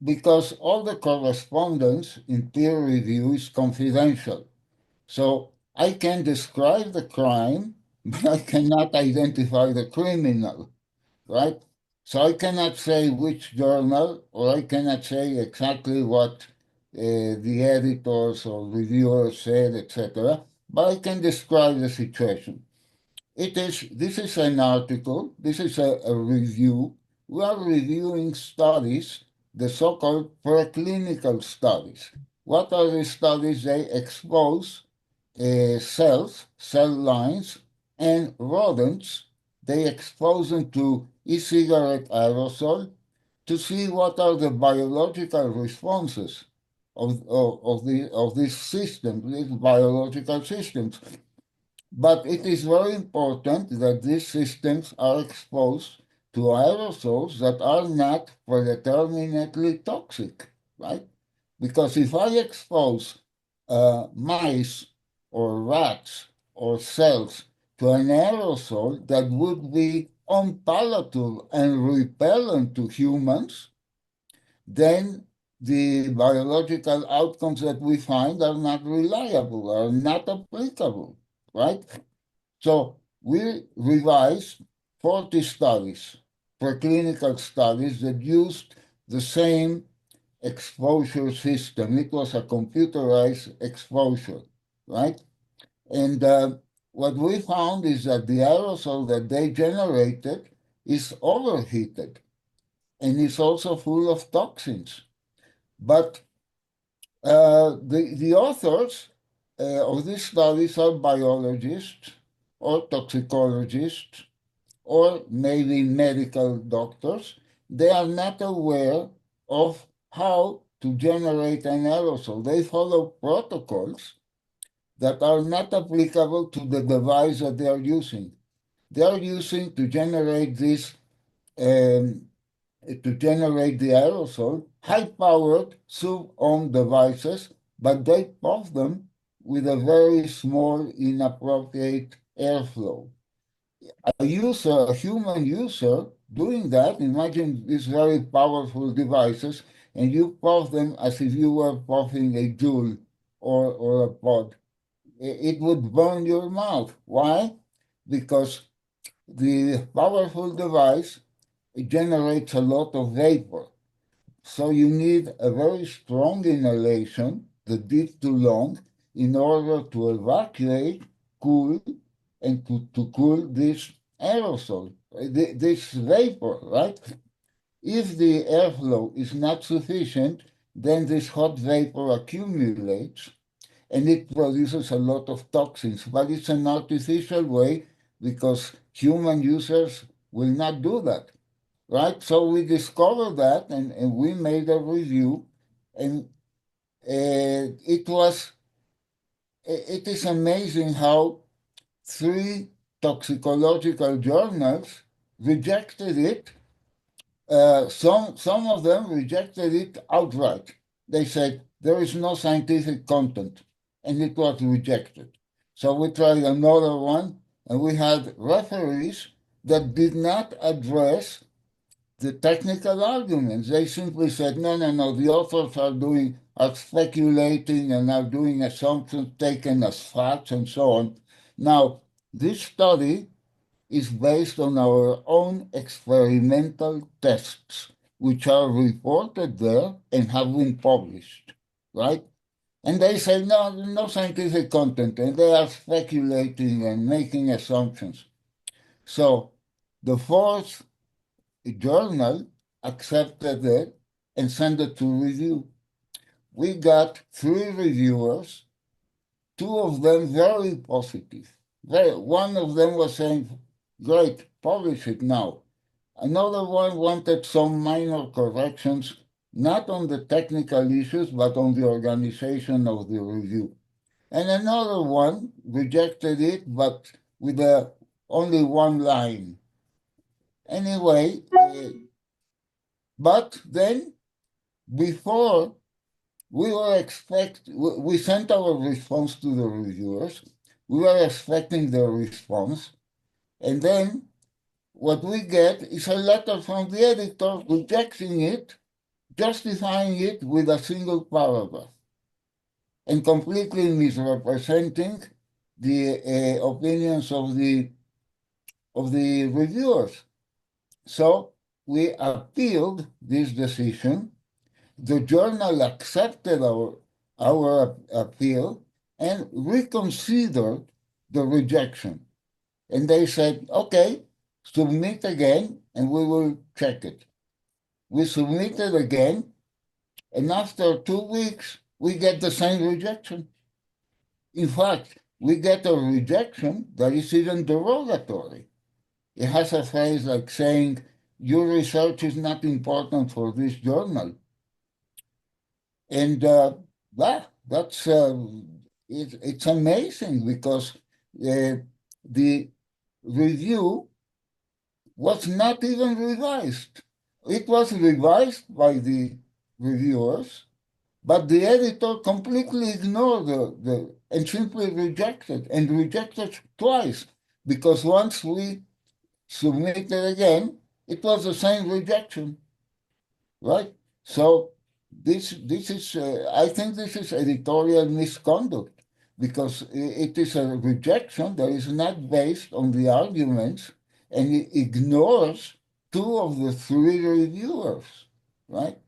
because all the correspondence in peer review is confidential. So I can describe the crime, but I cannot identify the criminal, right? So I cannot say which journal, or I cannot say exactly what the editors or reviewers said, etc. But I can describe the situation. This is an article, this is a review. We are reviewing studies, the so-called preclinical studies. What are the studies? They expose cells, cell lines, and rodents. They expose them to e-cigarette aerosol to see what are the biological responses of these systems, these biological systems. But it is very important that these systems are exposed to aerosols that are not predeterminately toxic, right? Because if I expose mice or rats or cells to an aerosol that would be unpalatable and repellent to humans, then the biological outcomes that we find are not reliable, are not applicable, right? So we revised 40 studies, preclinical studies that used the same exposure system. It was a computerized exposure, right? And what we found is that the aerosol that they generated is overheated and is also full of toxins. But the authors of these studies are biologists or toxicologists or maybe medical doctors. They are not aware of how to generate an aerosol. They follow protocols that are not applicable to the device that they are using. They are using to generate this um, to generate the aerosol, high-powered sub-ohm devices, but they puff them with a very small, inappropriate airflow. A human user, doing that, imagine these very powerful devices, and you puff them as if you were puffing a joule or a pod. It would burn your mouth. Why? Because the powerful device generates a lot of vapor. So you need a very strong inhalation, the deep to long, in order to evacuate, cool, and to cool this aerosol, this vapor, right? If the airflow is not sufficient, then this hot vapor accumulates and it produces a lot of toxins. But it's an artificial way because human users will not do that, right? So we discovered that and we made a review, and it is amazing how three toxicological journals rejected it. Some of them rejected it outright. They said there is no scientific content, and it was rejected. So we tried another one, and we had referees that did not address the technical arguments. They simply said, no, no, no, the authors are speculating and are doing assumptions taken as facts and so on. Now, this study is based on our own experimental tests, which are reported there and have been published, right? And they say, no, no scientific content, and they are speculating and making assumptions. So the fourth journal accepted it and sent it to review. We got three reviewers, two of them very positive. One of them was saying, great, publish it now. Another one wanted some minor corrections, not on the technical issues, but on the organization of the review. And another one rejected it, but with only one line. Anyway, but then before we sent our response to the reviewers. We were expecting their response. And then what we get is a letter from the editor rejecting it justifying it with a single paragraph and completely misrepresenting the opinions of the reviewers. So we appealed this decision. The journal accepted our appeal and reconsidered the rejection. And they said, okay, submit again and we will check it. We submitted again, and after 2 weeks, we get the same rejection. In fact, we get a rejection that is even derogatory. It has a phrase like saying, your research is not important for this journal. And that's it's amazing because the review was not even revised. It was revised by the reviewers, but the editor completely ignored and simply rejected twice, because once we submitted again, it was the same rejection, right? So this is I think this is editorial misconduct, because it is a rejection that is not based on the arguments, and it ignores two of the three reviewers, right?